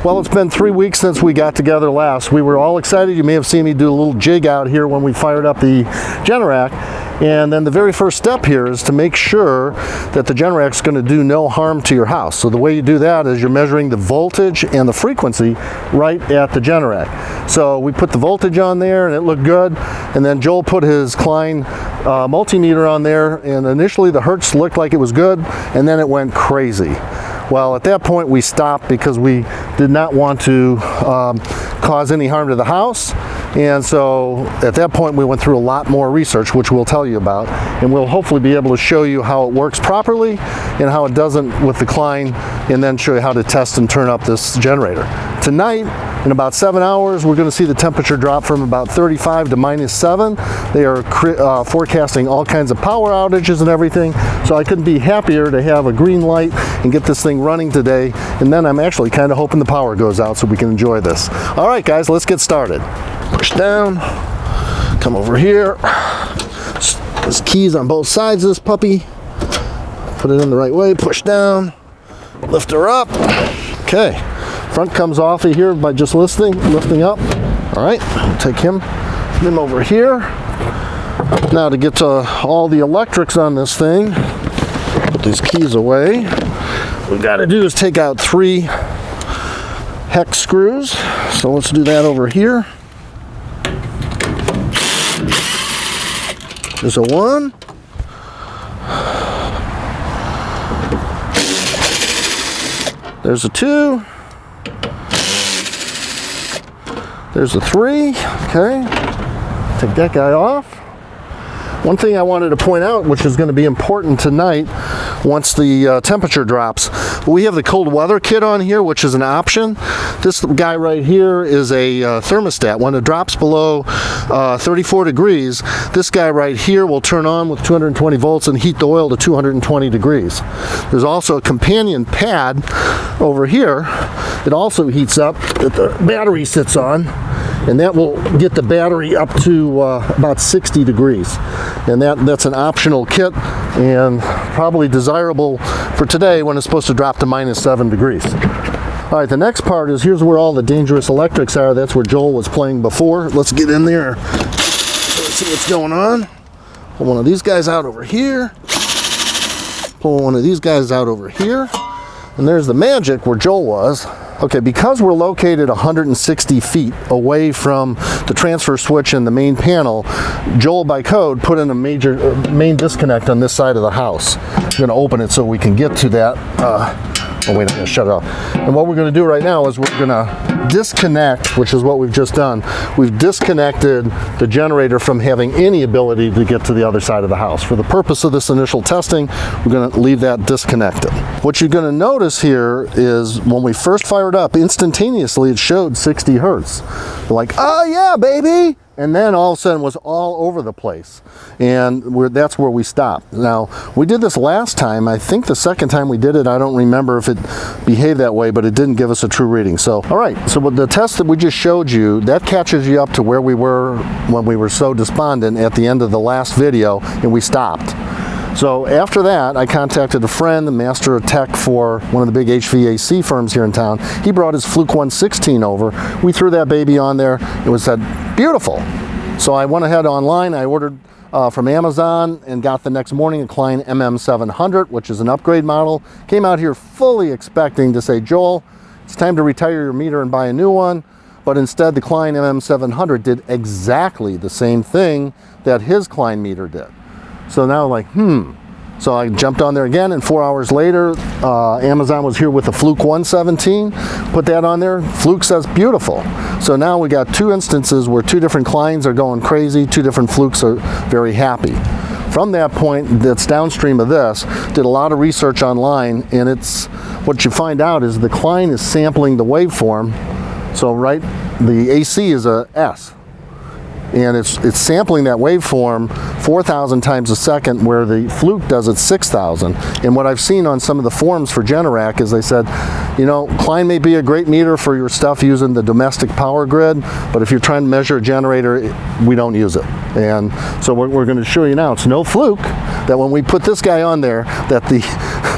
Well, it's been 3 weeks since we got together last. We were all excited. You may have seen me do a little jig out here when we fired up the Generac. And then the very first step here is to make sure that the Generac is going to do no harm to your house. So the way you do that is you're measuring the voltage and the frequency right at the Generac. So we put the voltage on there and it looked good. And then Joel put his Klein multimeter on there, and initially the hertz looked like it was good, and then it went crazy. Well, at that point we stopped because we did not want to cause any harm to the house. And so at that point we went through a lot more research, which we'll tell you about, and we'll hopefully be able to show you how it works properly and how it doesn't with the Klein, and then show you how to test and turn up this generator. Tonight, in about 7 hours, we're going to see the temperature drop from about 35 to -7. They are forecasting all kinds of power outages and everything, so I couldn't be happier to have a green light and get this thing running today. And then I'm actually kind of hoping the power goes out so we can enjoy this. All right, guys, let's get started. Push down, come over here. There's keys on both sides of this puppy. Put it in the right way, push down, lift her up. Okay, front comes off of here by just lifting up. All right, take him over here. Now to get to all the electrics on this thing, put these keys away. What we've got to do is take out 3 hex screws. So let's do that over here. There's a 1. There's a 2. There's a 3. Okay. Take that guy off. One thing I wanted to point out, which is going to be important tonight once the temperature drops, we have the cold weather kit on here, which is an option. This guy right here is a thermostat. When it drops below 34 degrees, this guy right here will turn on with 220 volts and heat the oil to 220 degrees. There's also a companion pad over here that also heats up that the battery sits on, and that will get the battery up to about 60 degrees. And that's an optional kit, and probably desirable for today when it's supposed to drop to -7 degrees. All right, the next part is here's where all the dangerous electrics are. That's where Joel was playing before. Let's get in there. Let's see what's going on. Pull one of these guys out over here. Pull one of these guys out over here. And there's the magic where Joel was. Okay, because we're located 160 feet away from the transfer switch and the main panel, Joel by code put in a main disconnect on this side of the house. I'm going to open it so we can get to that. Oh wait, I'm going to shut it off. And what we're going to do right now is we're going to disconnect, which is what we've just done. We've disconnected the generator from having any ability to get to the other side of the house. For the purpose of this initial testing, we're going to leave that disconnected. What you're going to notice here is when we first fired up, instantaneously it showed 60 hertz. We're like, oh yeah, baby! And then all of a sudden it was all over the place. And that's where we stopped. Now, we did this last time. I think the second time we did it, I don't remember if it behaved that way, but it didn't give us a true reading. So, all right, so with the test that we just showed you, that catches you up to where we were when we were so despondent at the end of the last video, and we stopped. So after that, I contacted a friend, the master of tech for one of the big HVAC firms here in town. He brought his Fluke 116 over. We threw that baby on there. It was beautiful. So I went ahead online. I ordered from Amazon and got the next morning a Klein MM700, which is an upgrade model. Came out here fully expecting to say, Joel, it's time to retire your meter and buy a new one. But instead, the Klein MM700 did exactly the same thing that his Klein meter did. So now like, So I jumped on there again, and 4 hours later, Amazon was here with a Fluke 117. Put that on there. Fluke says beautiful. So now we got 2 instances where 2 different Kleins are going crazy, 2 different Flukes are very happy. From that point, that's downstream of this, did a lot of research online, and it's what you find out is the Klein is sampling the waveform. So right, the AC is a S. And it's sampling that waveform 4,000 times a second, where the Fluke does it 6,000. And what I've seen on some of the forums for Generac is they said, you know, Klein may be a great meter for your stuff using the domestic power grid, but if you're trying to measure a generator, we don't use it. And so what we're going to show you now, it's no fluke that when we put this guy on there, that the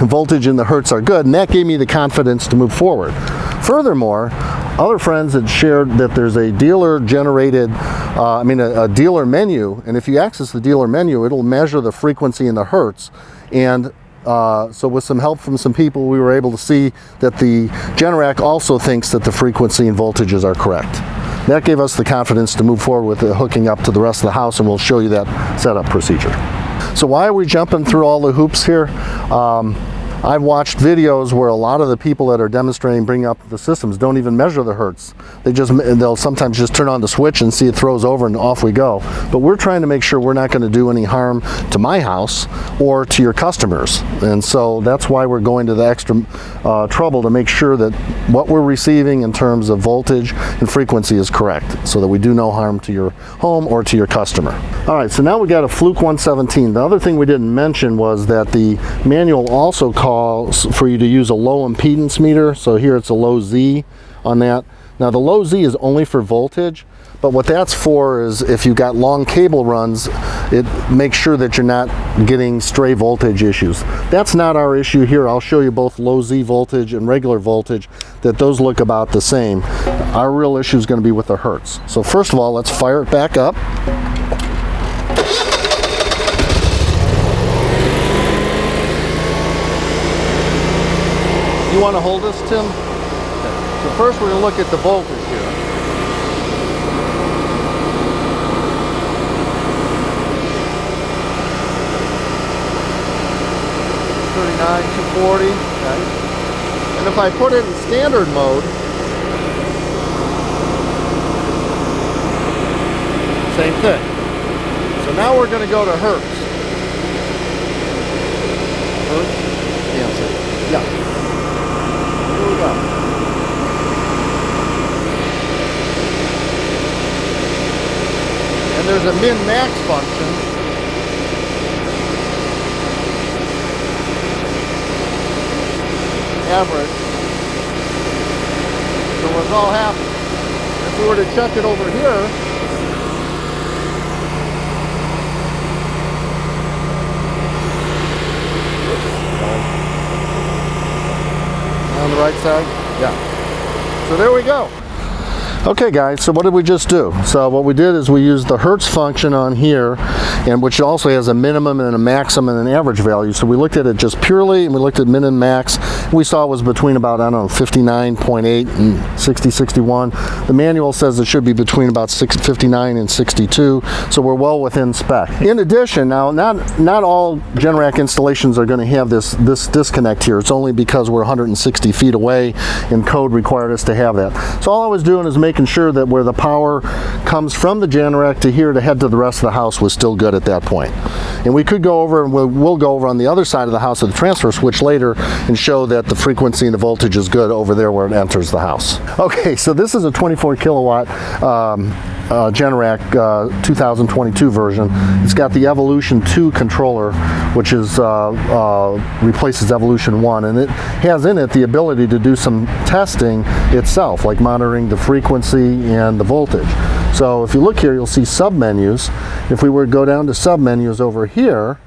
voltage and the hertz are good, and that gave me the confidence to move forward. Furthermore, other friends had shared that there's a dealer generated, a dealer menu, and if you access the dealer menu, it'll measure the frequency in the hertz. And so with some help from some people, we were able to see that the Generac also thinks that the frequency and voltages are correct. That gave us the confidence to move forward with the hooking up to the rest of the house, and we'll show you that setup procedure. So why are we jumping through all the hoops here? I've watched videos where a lot of the people that are demonstrating bringing up the systems don't even measure the hertz. They'll sometimes just turn on the switch and see it throws over and off we go. But we're trying to make sure we're not going to do any harm to my house or to your customers. And so that's why we're going to the extra trouble to make sure that what we're receiving in terms of voltage and frequency is correct, so that we do no harm to your home or to your customer. All right, so now we got a Fluke 117. The other thing we didn't mention was that the manual also calls for you to use a low impedance meter. So here it's a low Z on that. Now the low Z is only for voltage, but what that's for is if you got long cable runs, it makes sure that you're not getting stray voltage issues. That's not our issue here. I'll show you both low Z voltage and regular voltage, that those look about the same. Our real issue is going to be with the hertz. So first of all, let's fire it back up. You want to hold this, Tim? Okay. So first we're going to look at the voltage here. $39,240. Okay. And if I put it in standard mode, same thing. So now we're going to go to hertz. Hertz? Cancel. Yeah. Here we go. And there's a min-max function. Average. So what's all happening? If we were to check it over here, on the right side? Yeah. So there we go. Okay guys, so what did we just do? So what we did is we used the hertz function on here, and which also has a minimum and a maximum and an average value. So we looked at it just purely, and we looked at min and max. We saw it was between about, I don't know, 59.8 and 60, 61. The manual says it should be between about 59 and 62, so we're well within spec. In addition, now not all Generac installations are going to have this disconnect here. It's only because we're 160 feet away and code required us to have that. So all I was doing is making sure that where the power comes from the Generac to here to head to the rest of the house was still good at that point. And we could go over, and we'll go over on the other side of the house at the transfer switch later and show that the frequency and the voltage is good over there where it enters the house. Okay, so this is a 24 kilowatt Generac 2022 version. It's got the Evolution 2 controller, which is replaces Evolution 1, and it has in it the ability to do some testing itself, like monitoring the frequency and the voltage. So if you look here, you'll see sub-menus. If we were to go down to sub-menus over here,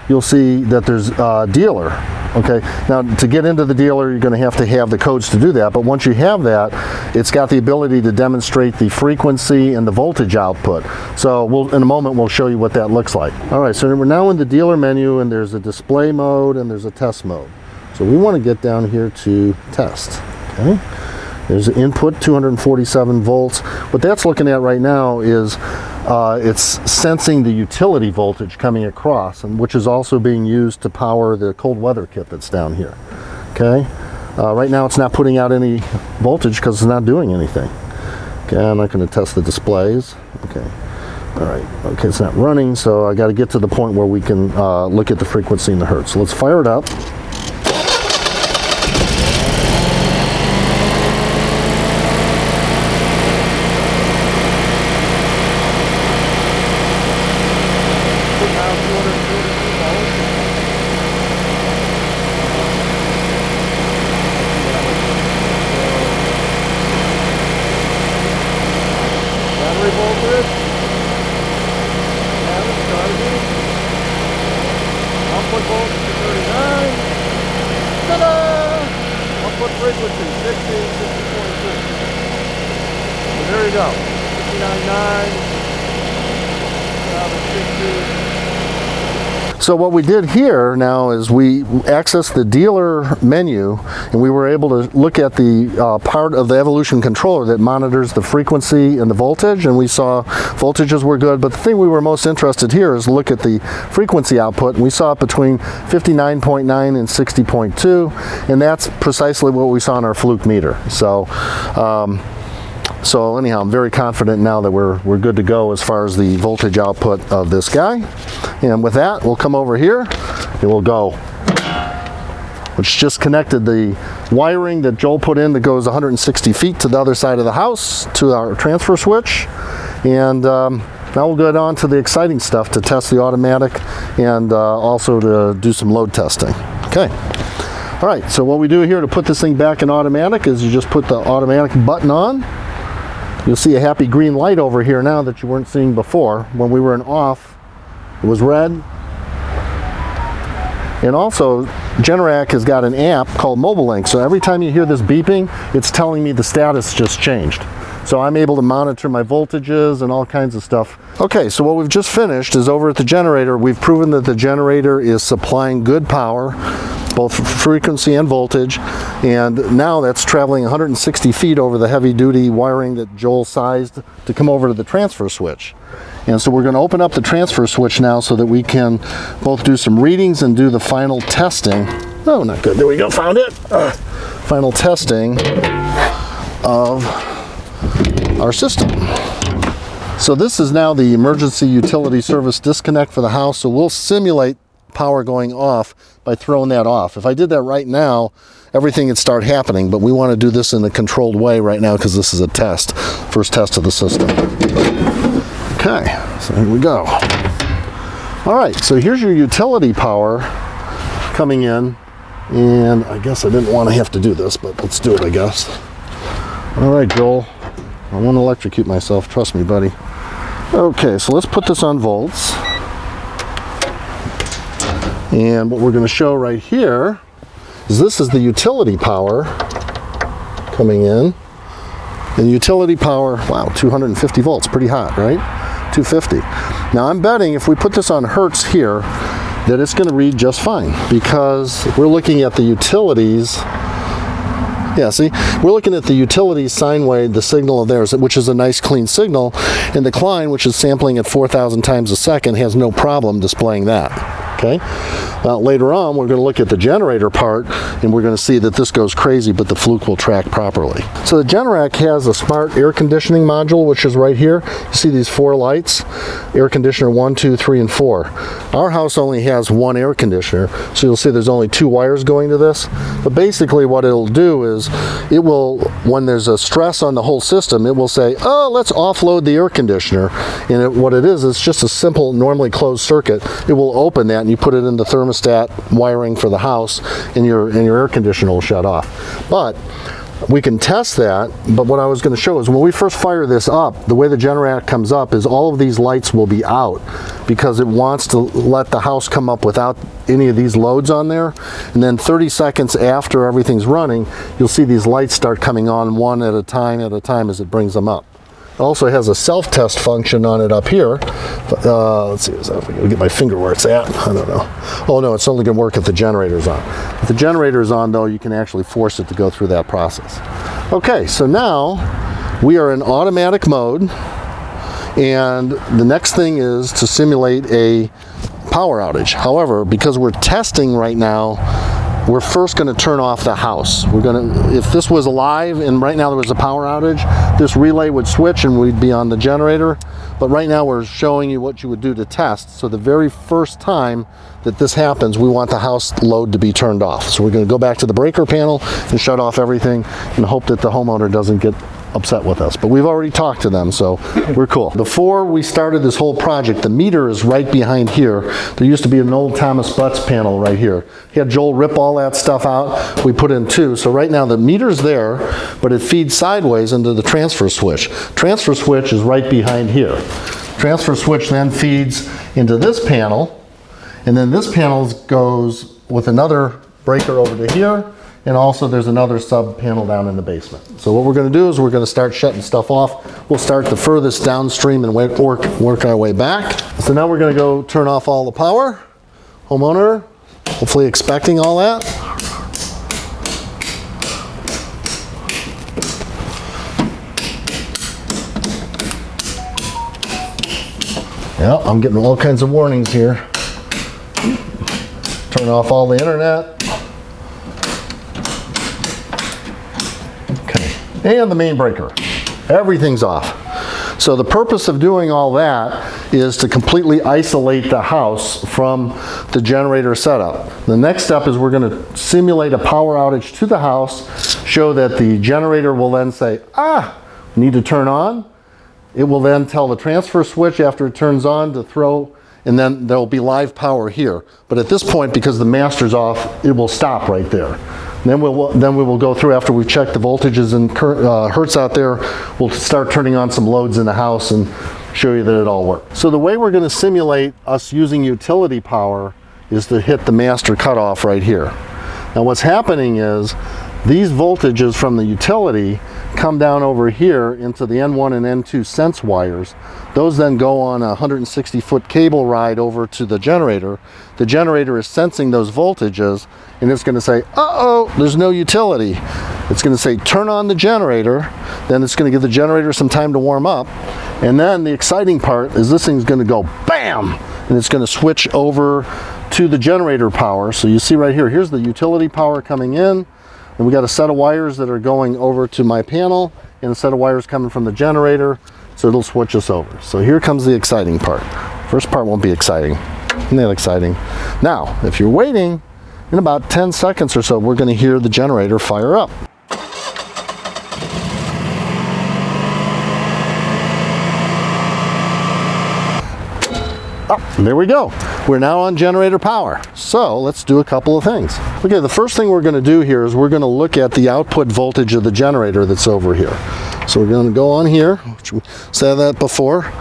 you'll see that there's dealer. Okay, now to get into the dealer, you're going to have the codes to do that, but once you have that, it's got the ability to demonstrate the frequency and the voltage output. So in a moment we'll show you what that looks like. All right, so we're now in the dealer menu, and there's a display mode and there's a test mode. So we want to get down here to test. Okay, there's input 247 volts. What that's looking at right now is it's sensing the utility voltage coming across, and which is also being used to power the cold weather kit that's down here. Okay, right now it's not putting out any voltage because it's not doing anything. Okay, I'm not going to test the displays. Okay, all right. Okay, it's not running, so I got to get to the point where we can look at the frequency and the hertz. So let's fire it up. Voltage. And it's charging. Output voltage is 39. Ta-da! Output frequency 60. there you go. 59.9. So what we did here now is we accessed the dealer menu, and we were able to look at the part of the Evolution controller that monitors the frequency and the voltage, and we saw voltages were good, but the thing we were most interested here is look at the frequency output, and we saw it between 59.9 and 60.2, and that's precisely what we saw in our Fluke meter. So anyhow, I'm very confident now that we're good to go as far as the voltage output of this guy. And with that, we'll come over here and we'll go. Which just connected the wiring that Joel put in that goes 160 feet to the other side of the house to our transfer switch. And now we'll go on to the exciting stuff to test the automatic and also to do some load testing. Okay. All right, so what we do here to put this thing back in automatic is you just put the automatic button on. You'll see a happy green light over here now that you weren't seeing before. When we were in off, it was red. And also, Generac has got an app called Mobile Link. So every time you hear this beeping, it's telling me the status just changed. So I'm able to monitor my voltages and all kinds of stuff. Okay, so what we've just finished is over at the generator. We've proven that the generator is supplying good power, both frequency and voltage, and now that's traveling 160 feet over the heavy duty wiring that Joel sized to come over to the transfer switch. And so we're going to open up the transfer switch now so that we can both do some readings and do the final testing. Oh, not good. There we go, found it. Final testing of our system. So this is now the emergency utility service disconnect for the house, so we'll simulate power going off by throwing that off. If I did that right now, everything would start happening, but we want to do this in a controlled way right now because this is a test, first test of the system. Okay, so here we go. All right, so here's your utility power coming in, and I guess I didn't want to have to do this, but let's do it, I guess. All right, Joel, I want to electrocute myself, trust me, buddy. Okay, so let's put this on volts. And what we're going to show right here is this is the utility power coming in. And utility power, wow, 250 volts, pretty hot, right? 250. Now I'm betting if we put this on hertz here, that it's going to read just fine because we're looking at the utilities. Yeah, see, we're looking at the utility sine wave, the signal of theirs, which is a nice clean signal, and the Klein, which is sampling at 4,000 times a second, has no problem displaying that. Okay. Now later on, we're going to look at the generator part, and we're going to see that this goes crazy, but the Fluke will track properly. So the Generac has a smart air conditioning module, which is right here. You see these 4 lights, air conditioner 1, 2, 3, and 4. Our house only has 1 air conditioner, so you'll see there's only 2 wires going to this. But basically what it'll do is, it will, when there's a stress on the whole system, it will say, oh, let's offload the air conditioner. And what it is, it's just a simple, normally closed circuit. It will open that, and you put it in the thermostat wiring for the house, and your air conditioner will shut off. But we can test that, but what I was going to show is when we first fire this up, the way the Generac comes up is all of these lights will be out because it wants to let the house come up without any of these loads on there. And then 30 seconds after everything's running, you'll see these lights start coming on one at a time as it brings them up. It also has a self-test function on it up here. Let's see, if I can get my finger where it's at. I don't know. Oh no, it's only going to work if the generator's on. If the generator is on, though, you can actually force it to go through that process. Okay, so now we are in automatic mode, and the next thing is to simulate a power outage. However, because we're testing right now, we're first going to turn off the house. We're going to, if this was alive and right now there was a power outage, this relay would switch and we'd be on the generator. But right now we're showing you what you would do to test. So the very first time that this happens, we want the house load to be turned off. So we're going to go back to the breaker panel and shut off everything and hope that the homeowner doesn't get upset with us, but we've already talked to them, so we're cool. Before we started this whole project, the meter is right behind here. There used to be an old Thomas Butts panel right here. He had Joel rip all that stuff out. We put in 2, so right now the meter's there, but it feeds sideways into the transfer switch. Transfer switch is right behind here. Transfer switch then feeds into this panel, and then this panel goes with another breaker over to here, and also there's another sub panel down in the basement. So what we're going to do is we're going to start shutting stuff off. We'll start the furthest downstream and work our way back. So now we're going to go turn off all the power. Homeowner, hopefully expecting all that. Yeah, I'm getting all kinds of warnings here. Turn off all the internet. Okay, and the main breaker. Everything's off. So the purpose of doing all that is to completely isolate the house from the generator setup. The next step is we're going to simulate a power outage to the house, show that the generator will then say, need to turn on. It will then tell the transfer switch after it turns on to throw, and then there'll be live power here. But at this point, because the master's off, it will stop right there. Then we will go through, after we've checked the voltages and hertz out there, we'll start turning on some loads in the house and show you that it all works. So the way we're going to simulate us using utility power is to hit the master cutoff right here. Now what's happening is these voltages from the utility come down over here into the N1 and N2 sense wires. Those then go on a 160-foot cable ride over to the generator. The generator is sensing those voltages, and it's going to say, uh-oh, there's no utility. It's going to say, turn on the generator. Then it's going to give the generator some time to warm up. And then the exciting part is this thing's going to go bam, and it's going to switch over to the generator power. So you see right here, here's the utility power coming in. And we got a set of wires that are going over to my panel and a set of wires coming from the generator, so it'll switch us over. So here comes the exciting part. First part won't be exciting. Isn't that exciting? Now, if you're waiting, in about 10 seconds or so, we're going to hear the generator fire up. Oh, there we go. We're now on generator power. So let's do a couple of things. Okay, the first thing we're going to do here is we're going to look at the output voltage of the generator that's over here. So we're going to go on here, which we said that before.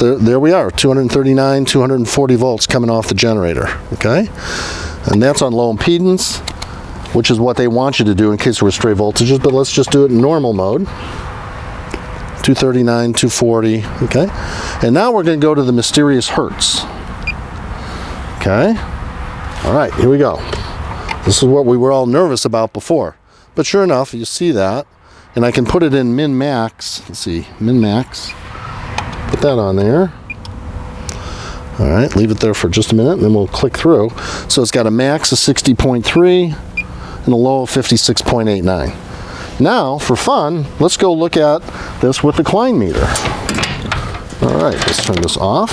There we are, 239, 240 volts coming off the generator, okay? And that's on low impedance, which is what they want you to do in case there were stray voltages, but let's just do it in normal mode. 239, 240, okay? And now we're going to go to the mysterious hertz. Okay? All right, here we go. This is what we were all nervous about before. But sure enough, you see that. And I can put it in min-max. Let's see, min-max. Put that on there. All right, leave it there for just a minute, and then we'll click through. So it's got a max of 60.3 and a low of 56.89. Now, for fun, let's go look at this with the Klein meter. All right, let's turn this off.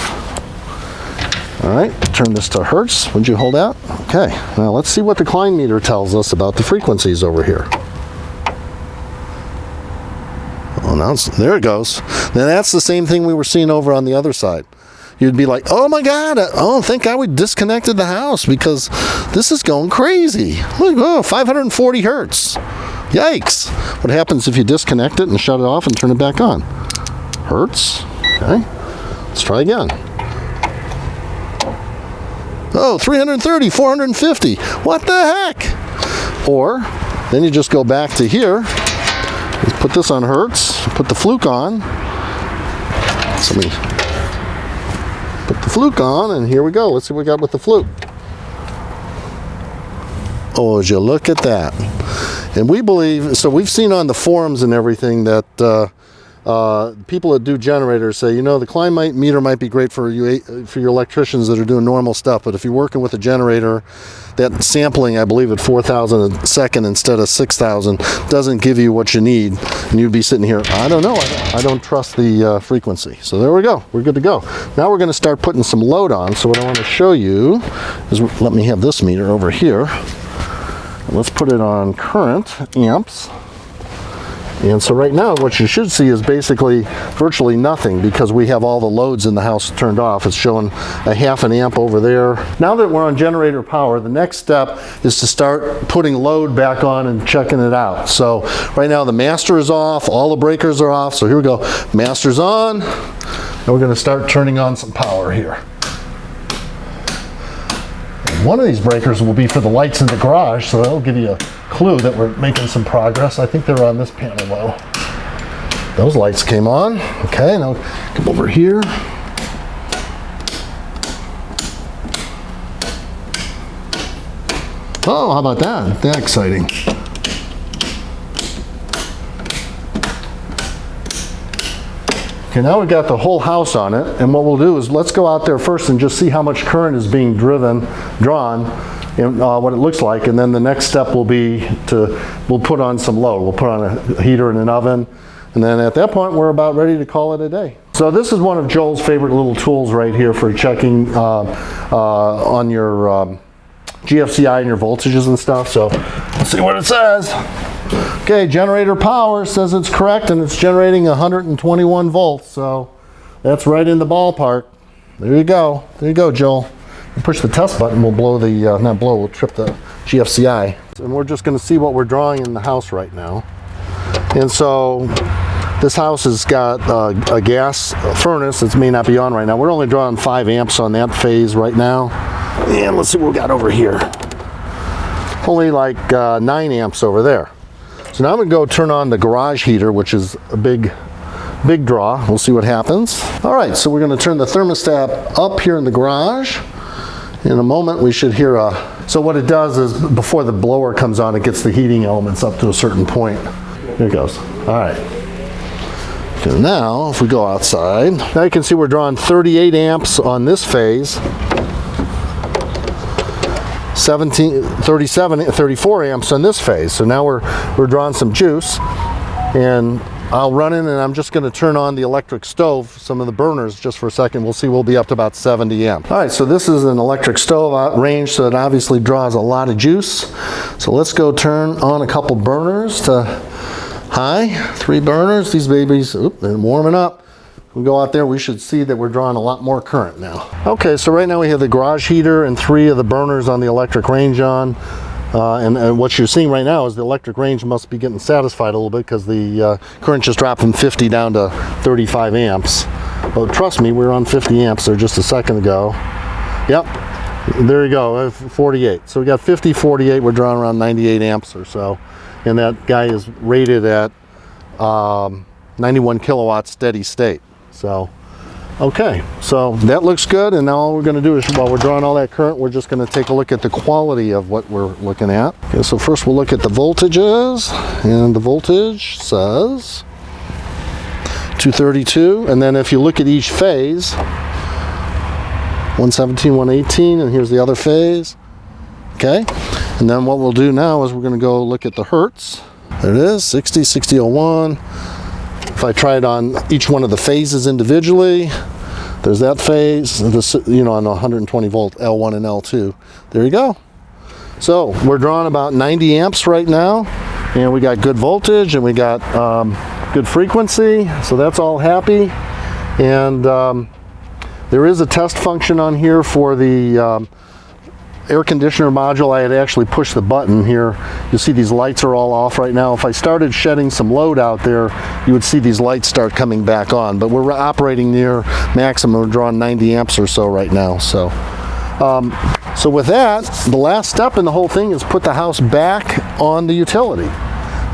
All right, turn this to hertz. Would you hold that? Okay, now let's see what the Klein meter tells us about the frequencies over here. Oh, now there it goes. Now that's the same thing we were seeing over on the other side. You'd be like, oh my God, thank God we disconnected the house because this is going crazy. Look, oh, 540 hertz. Yikes. What happens if you disconnect it and shut it off and turn it back on? Hertz. Okay. Let's try again. Oh, 330, 450. What the heck? Or then you just go back to here. Let's put this on hertz. Put the Fluke on. So let me put the Fluke on, and here we go. Let's see what we got with the Fluke. Oh, as you look at that. And we believe, so we've seen on the forums and everything that people that do generators say, you know, the Klein meter might be great for your electricians that are doing normal stuff, but if you're working with a generator, that sampling, I believe, at 4,000 a second instead of 6,000 doesn't give you what you need, and you'd be sitting here, I don't know, I don't trust the frequency. So there we go, we're good to go. Now we're going to start putting some load on. So what I want to show you is, let me have this meter over here. Let's put it on current amps. And so right now what you should see is basically virtually nothing because we have all the loads in the house turned off. It's showing a half an amp over there. Now that we're on generator power, the next step is to start putting load back on and checking it out. So right now the master is off, all the breakers are off. So here we go, master's on, and we're going to start turning on some power here. One of these breakers will be for the lights in the garage, so that'll give you a clue that we're making some progress. I think they're on this panel though. Those lights came on. Okay, now come over here. Oh, how about that? That's exciting. Okay, now we've got the whole house on it, and what we'll do is let's go out there first and just see how much current is being drawn, and what it looks like, and then the next step will be we'll put on some load. We'll put on a heater and an oven, and then at that point we're about ready to call it a day. So this is one of Joel's favorite little tools right here for checking on your GFCI and your voltages and stuff. So let's see what it says. Okay, generator power says it's correct, and it's generating 121 volts, so that's right in the ballpark. There you go. There you go, Joel. You push the test button, we'll blow the, we'll trip the GFCI. And we're just going to see what we're drawing in the house right now. And so this house has got a gas furnace that may not be on right now. We're only drawing 5 amps on that phase right now. And let's see what we got over here. Only like 9 amps over there. So now I'm going to go turn on the garage heater, which is a big draw. We'll see what happens. All right, so we're going to turn the thermostat up here in the garage. In a moment, we should hear so what it does is before the blower comes on, it gets the heating elements up to a certain point. Here it goes. All right. Okay, now, if we go outside, now you can see we're drawing 38 amps on this phase. 34 amps on this phase. So now we're drawing some juice, and I'll run in and I'm just going to turn on the electric stove, some of the burners just for a second. We'll see, we'll be up to about 70 amps. All right, so this is an electric stove out range, so it obviously draws a lot of juice. So let's go turn on a couple burners to high, 3 burners. These babies, they're warming up. We go out there, we should see that we're drawing a lot more current now. Okay, so right now we have the garage heater and 3 of the burners on the electric range on. And what you're seeing right now is the electric range must be getting satisfied a little bit because the current just dropped from 50 down to 35 amps. But trust me, we were on 50 amps there just a second ago. Yep, there you go, 48. So we got 50, 48, we're drawing around 98 amps or so. And that guy is rated at 91 kilowatts steady state. So, okay, so that looks good, and now all we're going to do is, while we're drawing all that current, we're just going to take a look at the quality of what we're looking at. Okay, so first we'll look at the voltages, and the voltage says 232, and then if you look at each phase, 117, 118, and here's the other phase. Okay, and then what we'll do now is we're going to go look at the hertz. There it is, 60, 6001. If I try it on each one of the phases individually, there's that phase, this, on 120 volt L1 and L2. There you go. So we're drawing about 90 amps right now, and we got good voltage, and we got good frequency, so that's all happy. And there is a test function on here for the air conditioner module. I had actually pushed the button here. You see these lights are all off right now. If I started shedding some load out there, you would see these lights start coming back on, but we're operating near maximum. We're drawing 90 amps or so right now. So so with that, the last step in the whole thing is put the house back on the utility.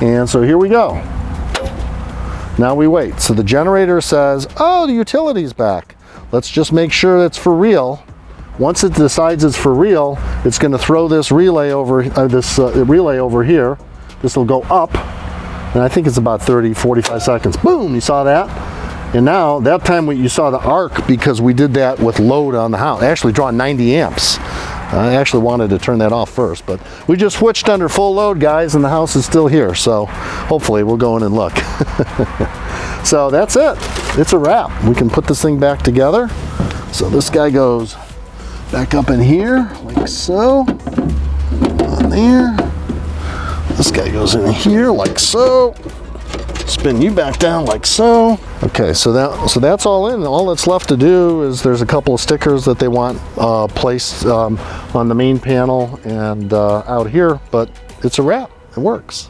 And so here we go. Now we wait. So the generator says, oh, the utility's back. Let's just make sure it's for real. Once it decides it's for real, it's going to throw this relay over relay over here. This will go up, and I think it's about 30, 45 seconds. Boom! You saw that? And now that time you saw the arc because we did that with load on the house. Actually, drawing 90 amps. I actually wanted to turn that off first, but we just switched under full load, guys, and the house is still here. So hopefully we'll go in and look. So that's it. It's a wrap. We can put this thing back together. So this guy goes back up in here, like so, on there. This guy goes in here, like so. Spin you back down, like so. Okay, so that's all in. All that's left to do is there's a couple of stickers that they want placed on the main panel and out here, but it's a wrap. It works.